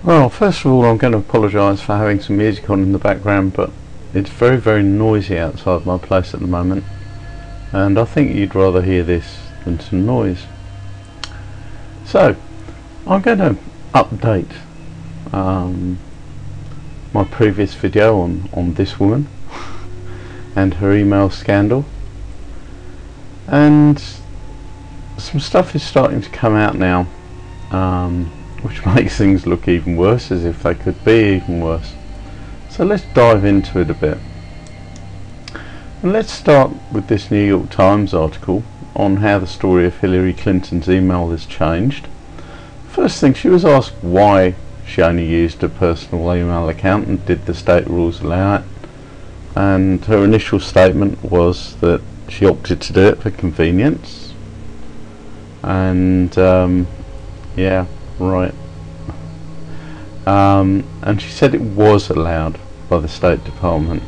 Well, first of all, I'm going to apologise for having some music on in the background, but it's very, very noisy outside my place at the moment, and I think you'd rather hear this than some noise. So, I'm going to update my previous video on this woman and her email scandal, and some stuff is starting to come out now, which makes things look even worse, as if they could be even worse. So let's dive into it a bit, and let's start with this New York Times article on how the story of Hillary Clinton's email has changed. First thing, she was asked why she only used a personal email account and did the state rules allow it, and her initial statement was that she opted to do it for convenience. And yeah, right. And she said it was allowed by the State Department,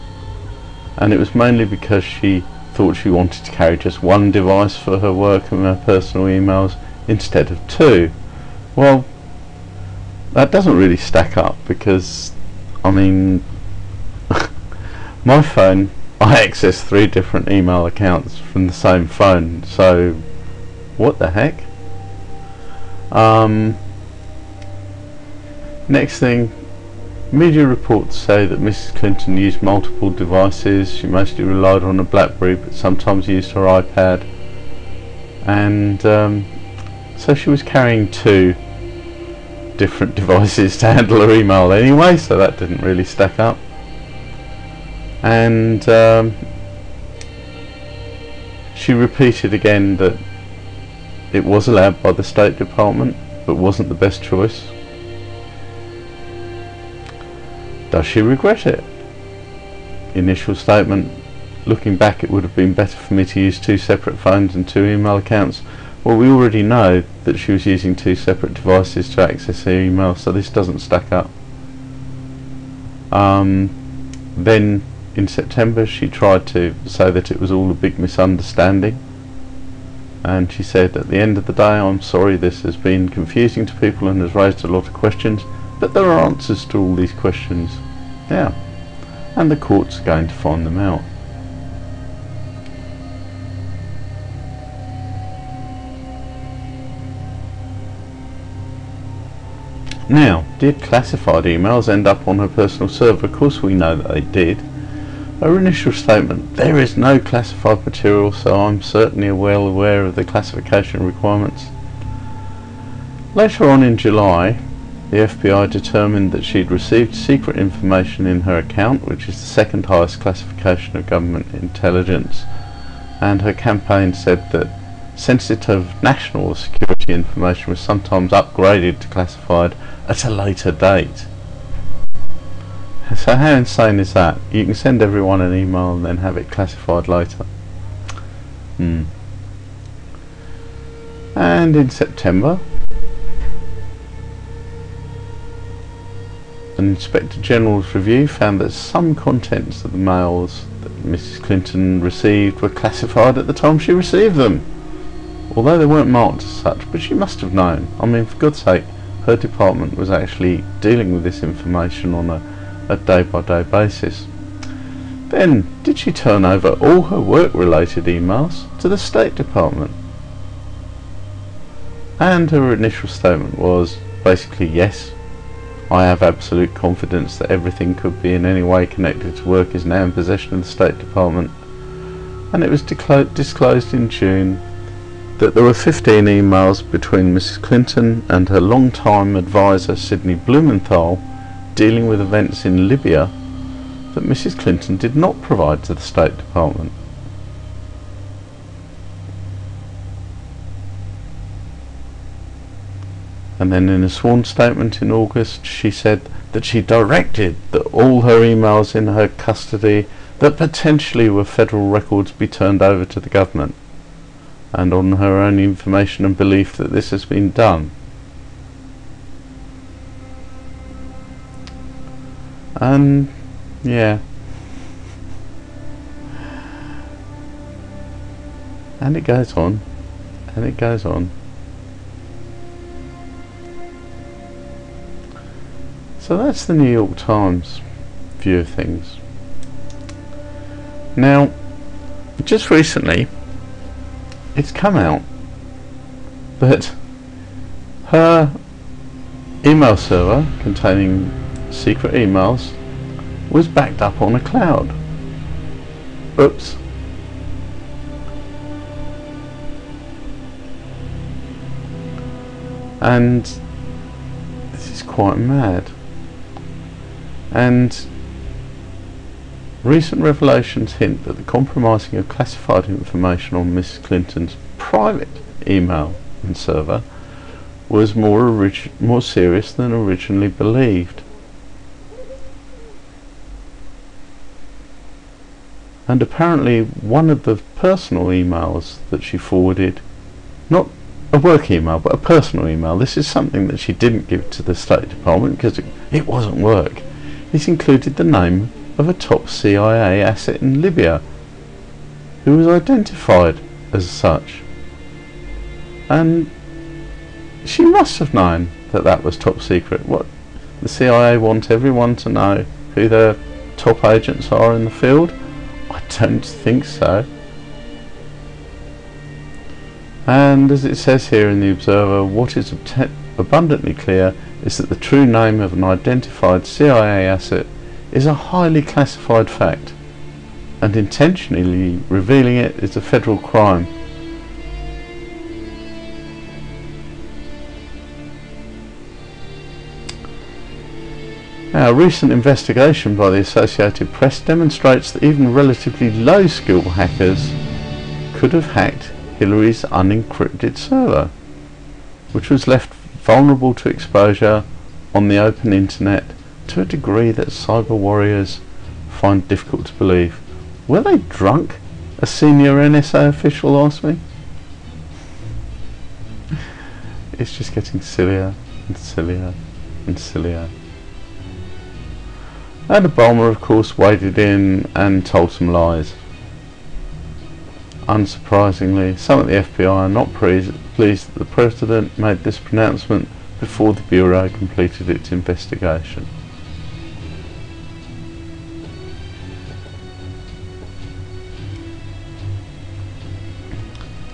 and it was mainly because she thought she wanted to carry just one device for her work and her personal emails instead of two. Well, that doesn't really stack up, because I mean my phone, I access 3 different email accounts from the same phone, so what the heck? Next thing, media reports say that Mrs. Clinton used multiple devices. She mostly relied on a BlackBerry, but sometimes used her iPad, and so she was carrying 2 different devices to handle her email anyway, so that didn't really stack up. And she repeated again that it was allowed by the State Department, but wasn't the best choice. Does she regret it? Initial statement: looking back, it would have been better for me to use 2 separate phones and 2 email accounts. Well, we already know that she was using 2 separate devices to access her email, so this doesn't stack up. Then in September she tried to say that it was all a big misunderstanding, and she said, at the end of the day, I'm sorry this has been confusing to people and has raised a lot of questions, but there are answers to all these questions now, and the courts are going to find them out. Now, did classified emails end up on her personal server? Of course we know that they did. Her initial statement: there is no classified material, so I'm certainly well aware of the classification requirements. Later on in July, the FBI determined that she'd received secret information in her account, which is the 2nd highest classification of government intelligence, and her campaign said that sensitive national security information was sometimes upgraded to classified at a later date. So how insane is that? You can send everyone an email and then have it classified later. And in September, an Inspector General's review found that some contents of the mails that Mrs. Clinton received were classified at the time she received them, although they weren't marked as such. But she must have known. I mean, for God's sake, her department was actually dealing with this information on a day-by-day basis. Then, did she turn over all her work-related emails to the State Department? And her initial statement was basically, yes, I have absolute confidence that everything could be in any way connected to work is now in possession of the State Department. And it was disclosed in June that there were 15 emails between Mrs. Clinton and her long-time advisor Sidney Blumenthal dealing with events in Libya that Mrs. Clinton did not provide to the State Department. And then in a sworn statement in August, she said that she directed that all her emails in her custody that potentially were federal records be turned over to the government, and on her own information and belief that this has been done. And yeah, and it goes on, and it goes on. So that's the New York Times view of things. Now, just recently, it's come out that her email server containing secret emails was backed up on a cloud. Oops. And this is quite mad. And recent revelations hint that the compromising of classified information on Mrs. Clinton's private email and server was more serious than originally believed. And apparently one of the personal emails that she forwarded, not a work email but a personal email, this is something that she didn't give to the State Department because it wasn't work. This included the name of a top CIA asset in Libya who was identified as such, and she must have known that that was top secret. What, the CIA want everyone to know who their top agents are in the field? I don't think so. And as it says here in the Observer, what is abundantly clear is that the true name of an identified CIA asset is a highly classified fact, and intentionally revealing it is a federal crime. Now, a recent investigation by the Associated Press demonstrates that even relatively low-skilled hackers could have hacked Hillary's unencrypted server, which was left vulnerable to exposure on the open internet to a degree that cyber warriors find difficult to believe. Were they drunk? A senior NSA official asked me. It's just getting sillier and sillier and sillier. And Obama, of course, waded in and told some lies. Unsurprisingly, some at the FBI are not pleased that the President made this pronouncement before the Bureau completed its investigation.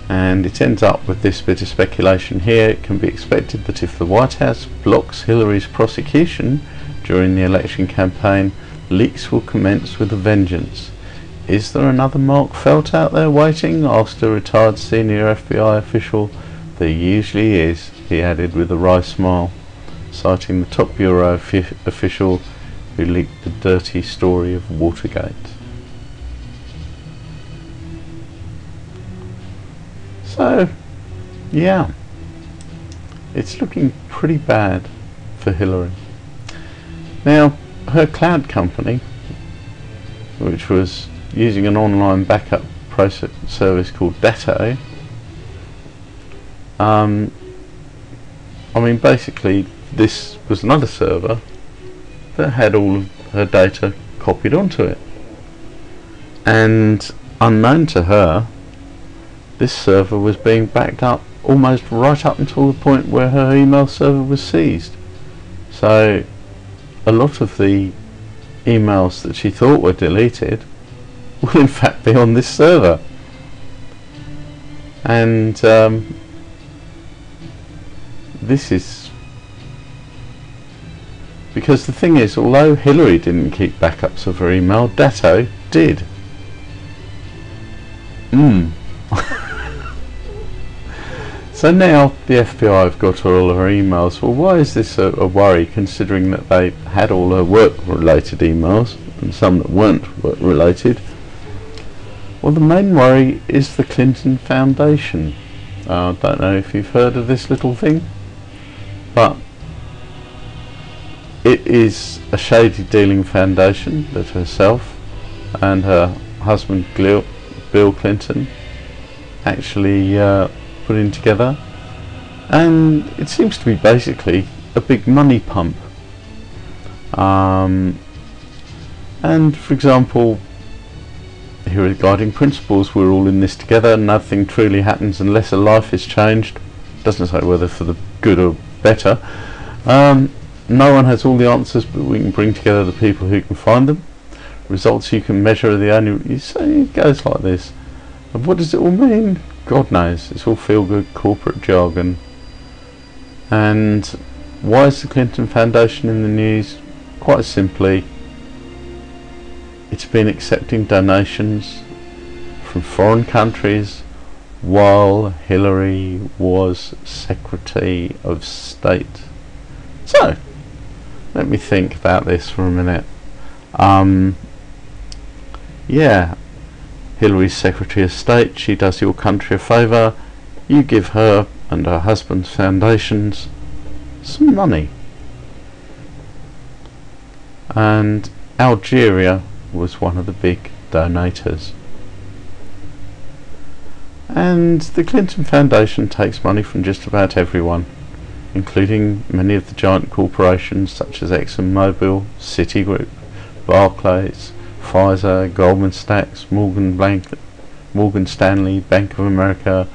And it ends up with this bit of speculation here. It can be expected that if the White House blocks Hillary's prosecution during the election campaign, leaks will commence with a vengeance. Is there another Mark Felt out there waiting? Asked a retired senior FBI official. There usually is, he added with a wry smile, citing the top bureau official who leaked the dirty story of Watergate. So, yeah, it's looking pretty bad for Hillary. Now, her cloud company, which was using an online backup process service called Vete, I mean, basically this was another server that had all of her data copied onto it, and unknown to her, this server was being backed up almost right up until the point where her email server was seized. So a lot of the emails that she thought were deleted will in fact be on this server. And this is because the thing is, although Hillary didn't keep backups of her email, Datto did. So now the FBI have got all of her emails. Well, why is this a worry, considering that they had all her work-related emails and some that weren't work-related? Well, the main worry is the Clinton Foundation. I don't know if you've heard of this little thing, but it is a shady dealing foundation that herself and her husband Bill Clinton actually putting together, and it seems to be basically a big money pump. And for example, here are the guiding principles: we're all in this together, nothing truly happens unless a life is changed. Doesn't say whether for the good or better. No one has all the answers, but we can bring together the people who can find them. Results you can measure are the only... You say it goes like this. And what does it all mean? God knows. It's all feel-good corporate jargon. And why is the Clinton Foundation in the news? Quite simply, it's been accepting donations from foreign countries while Hillary was Secretary of State. So, let me think about this for a minute. Yeah, Hillary's Secretary of State, she does your country a favour, you give her and her husband's foundations some money. And Algeria was one of the big donators. And the Clinton Foundation takes money from just about everyone, including many of the giant corporations such as ExxonMobil, Citigroup, Barclays, Pfizer, Goldman Sachs, Morgan Stanley, Bank of America,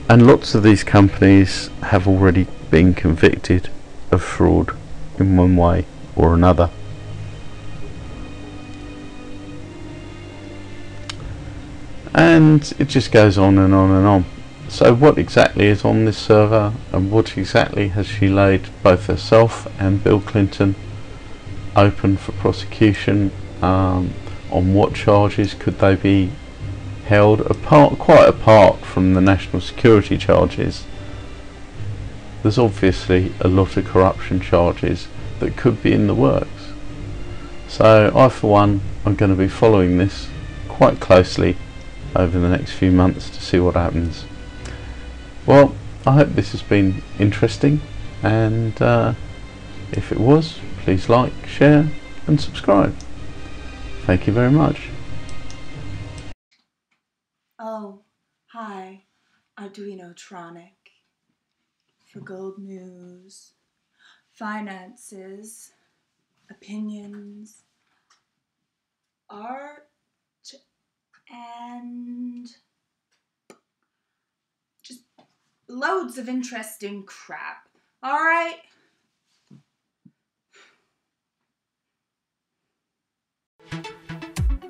and lots of these companies have already been convicted of fraud in one way or another. And it just goes on and on and on. So what exactly is on this server, and what exactly has she laid both herself and Bill Clinton open for prosecution? On what charges could they be held, quite apart from the national security charges? There's obviously a lot of corruption charges that could be in the works. So I, for one, am going to be following this quite closely over the next few months to see what happens. Well, I hope this has been interesting, and if it was, please like, share and subscribe. Thank you very much. Oh, hi, Arduinotronic. For gold news, finances, opinions, art, and just loads of interesting crap. Alright?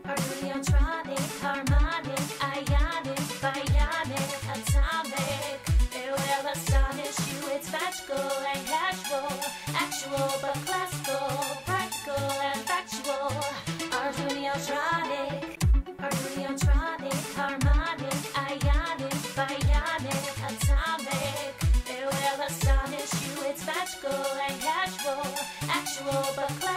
Arduinotronic, harmonic, ionic, bionic, atomic. It will astonish you, it's magical and casual, actual but classical, practical and factual. Arduinotronic, Arduinotronic, harmonic, ionic, bionic, atomic. It will astonish you, it's magical and casual, actual but classical.